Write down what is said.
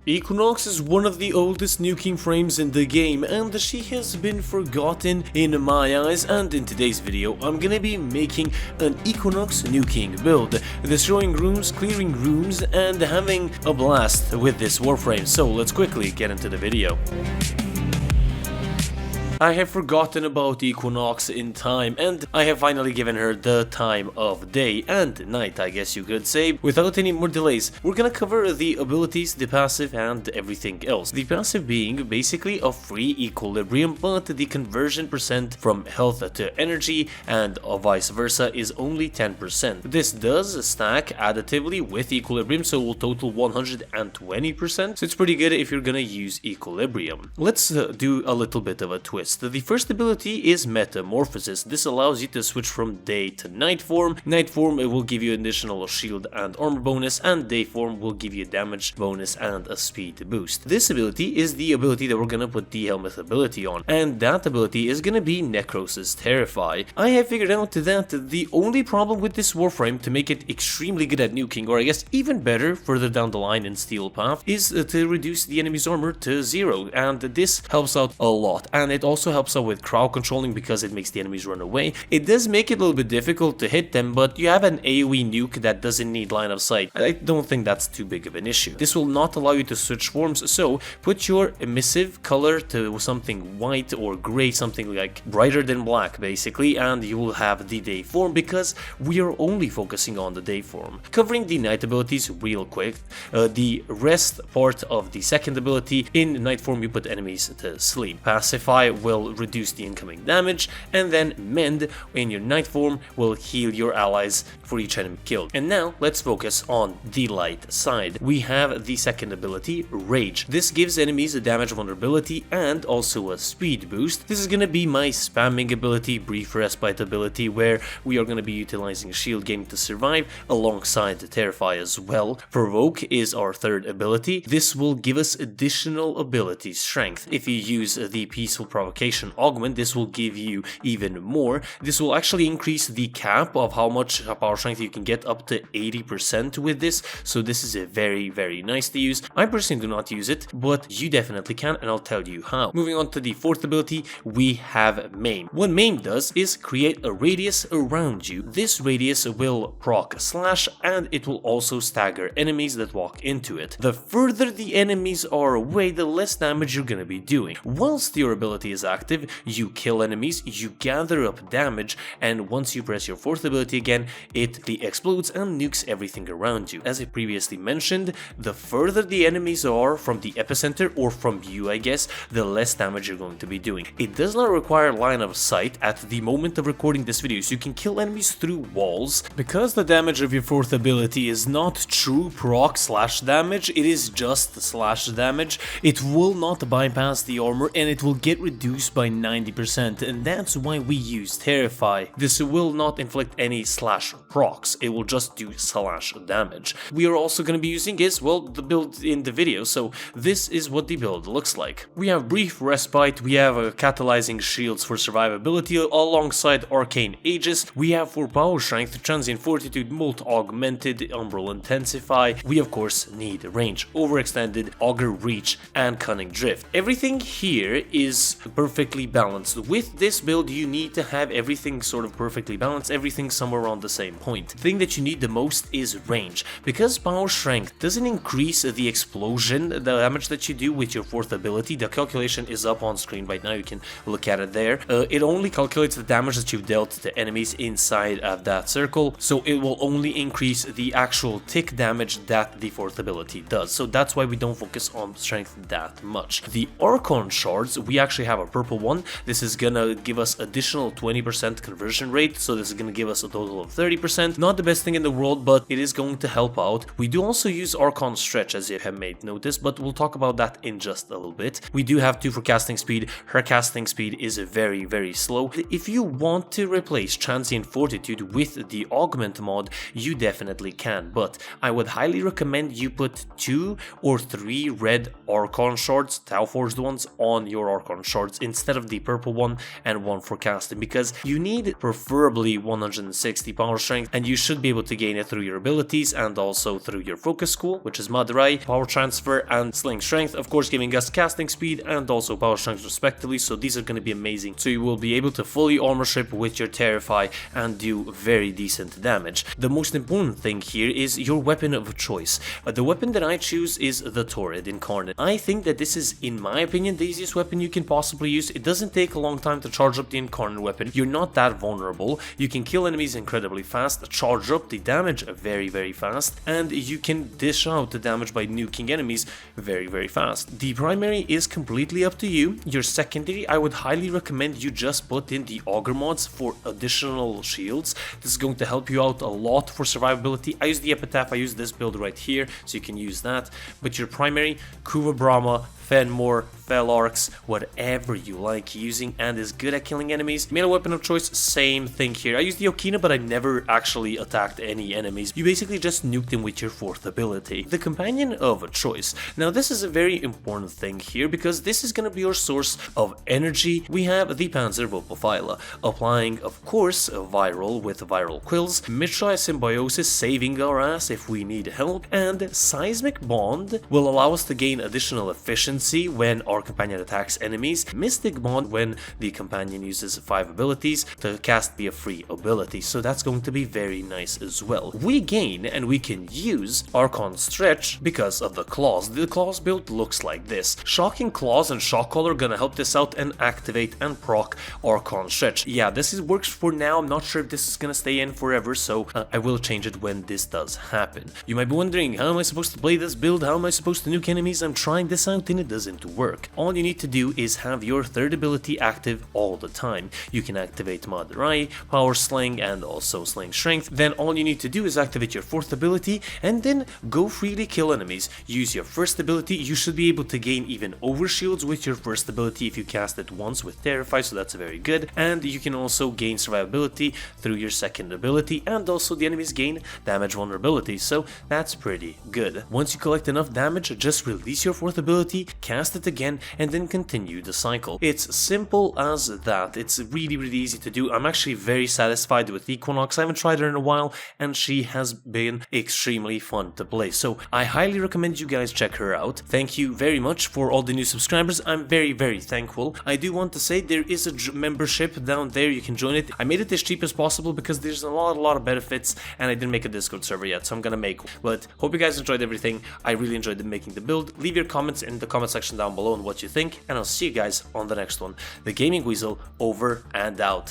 Equinox is one of the oldest nuking frames in the game, and she has been forgotten in my eyes, and in today's video I'm gonna be making an Equinox nuking build, destroying rooms, clearing rooms, and having a blast with this Warframe. So let's quickly get into the video. I have forgotten about Equinox in time, and I have finally given her the time of day and night, I guess you could say. Without any more delays, we're gonna cover the abilities, the passive, and everything else. The passive being basically a free equilibrium, but the conversion percent from health to energy and vice versa is only 10%. This does stack additively with equilibrium, so it will total 120%, so it's pretty good if you're gonna use equilibrium. Let's do a little bit of a twist. The first ability is Metamorphosis. This allows you to switch from day to night form. Night form, it will give you additional shield and armor bonus, and day form will give you damage bonus and a speed boost. This ability is the ability that we're gonna put the Helminth ability on, and that ability is gonna be Necrosis Pacify. I have figured out that the only problem with this Warframe to make it extremely good at nuking, or I guess even better further down the line in Steel Path, is to reduce the enemy's armor to 0, and this helps out a lot, and it also helps out with crowd controlling because it makes the enemies run away. It does make it a little bit difficult to hit them, but you have an AoE nuke that doesn't need line of sight. I don't think that's too big of an issue. This will not allow you to switch forms, so put your emissive color to something white or gray, something like brighter than black basically, and you will have the day form because we are only focusing on the day form. Covering the night abilities real quick, the rest part of the second ability, in night form you put enemies to sleep. Pacify will reduce the incoming damage, and then Mend in your night form will heal your allies for each enemy killed. And now let's focus on the light side. We have the second ability, Rage. This gives enemies a damage vulnerability and also a speed boost. This is gonna be my spamming ability, Brief Respite ability, where we are gonna be utilizing shield game to survive alongside the Terrify as well. Provoke is our third ability. This will give us additional ability strength. If you use the Peaceful Provocation augment, this will give you even more. This will actually increase the cap of how much power strength you can get up to 80% with this, so this is a very nice to use. I personally do not use it, but you definitely can, and I'll tell you how. Moving on to the fourth ability, we have Maim. What Maim does is create a radius around you. This radius will proc slash, and it will also stagger enemies that walk into it. The further the enemies are away, the less damage you're gonna be doing. Whilst your ability is active, you kill enemies, you gather up damage, and once you press your fourth ability again, it explodes and nukes everything around you. As I previously mentioned, the further the enemies are from the epicenter, or from you I guess, the less damage you're going to be doing. It does not require line of sight at the moment of recording this video, so you can kill enemies through walls. Because the damage of your fourth ability is not true proc slash damage, it is just slash damage, it will not bypass the armor, and it will get reduced by 90%, and that's why we use Terrify. This will not inflict any slash procs, it will just do slash damage. We are also going to be using is, well, the build in the video, so this is what the build looks like. We have Brief Respite, we have catalyzing shields for survivability alongside arcane aegis, we have for power strength, transient fortitude, molt augmented, umbral intensify, we of course need range, overextended, augur reach, and cunning drift. Everything here is perfectly balanced. With this build you need to have everything sort of perfectly balanced, everything somewhere around the same point. The thing that you need the most is range, because power strength doesn't increase the explosion, the damage that you do with your fourth ability. The calculation is up on screen right now, you can look at it there. It only calculates the damage that you've dealt to enemies inside of that circle, so it will only increase the actual tick damage that the fourth ability does, so that's why we don't focus on strength that much. The Archon Shards, we actually have a purple one. This is gonna give us additional 20% conversion rate, so this is gonna give us a total of 30%. Not the best thing in the world, but it is going to help out. We do also use Archon Stretch, as you have made notice, but we'll talk about that in just a little bit. We do have 2 for casting speed. Her casting speed is very slow. If you want to replace transient fortitude with the augment mod, you definitely can, but I would highly recommend you put 2 or 3 red Archon Shards, Tau Forged ones, on your Archon Shards shields instead of the purple one, and 1 for casting, because you need preferably 160 power strength, and you should be able to gain it through your abilities and also through your focus school, which is Madurai, power transfer, and sling strength, of course giving us casting speed and also power strength respectively. So these are going to be amazing. So you will be able to fully armor ship with your Terrify and do very decent damage. The most important thing here is your weapon of choice. The weapon that I choose is the Torrid Incarnate. I think that this is, in my opinion, the easiest weapon you can possibly use. It doesn't take a long time to charge up the Incarnate weapon. You're not that vulnerable. You can kill enemies incredibly fast, charge up the damage very fast, and you can dish out the damage by nuking enemies very fast. The primary is completely up to you. Your secondary, I would highly recommend you just put in the auger mods for additional shields. This is going to help you out a lot for survivability. I use the epitaph, I use this build right here, so you can use that. But your primary, Kuva Brahma, Fenmore, Felarx, whatever you like using and is good at killing enemies. Melee weapon of choice, same thing here. I used the Okina, but I never actually attacked any enemies. You basically just nuked them with your 4th ability. The companion of choice. Now this is a very important thing here because this is going to be your source of energy. We have the Panzer Vulpaphyla, applying of course viral with viral quills, Mishai Symbiosis saving our ass if we need help, and Seismic Bond will allow us to gain additional efficiency when our companion attacks enemies, Mystic Bond when the companion uses 5 abilities to cast the free ability, so that's going to be very nice as well. We gain and we can use Archon Stretch because of the claws. The claws build looks like this. Shocking Claws and Shock Collar are gonna help this out and activate and proc Archon Stretch. Yeah, works for now. I'm not sure if this is gonna stay in forever, so I will change it when this does happen. You might be wondering, how am I supposed to play this build? How am I supposed to nuke enemies? I'm trying this out and it doesn't work. All you need to do is have your 3rd ability active all the time. You can activate Madurai, Power Sling, and also Sling Strength. Then all you need to do is activate your 4th ability and then go freely kill enemies. Use your 1st ability. You should be able to gain even overshields with your 1st ability if you cast it once with Terrify, so that's very good. And you can also gain survivability through your 2nd ability, and also the enemies gain damage vulnerability, so that's pretty good. Once you collect enough damage, just release your 4th ability, cast it again, and then continue the cycle. It's simple as that. It's really easy to do. I'm actually very satisfied with Equinox. I haven't tried her in a while and she has been extremely fun to play, so I highly recommend you guys check her out. Thank you very much for all the new subscribers. I'm very thankful. I do want to say there is a membership down there. You can join it. I made it as cheap as possible because there's a lot of benefits, and I didn't make a Discord server yet, so I'm gonna make one. But hope you guys enjoyed everything. I really enjoyed making the build. Leave your comments in the comment section down below on what you think, and I'll see you guys on the next one. The Gaming Weasel over and out.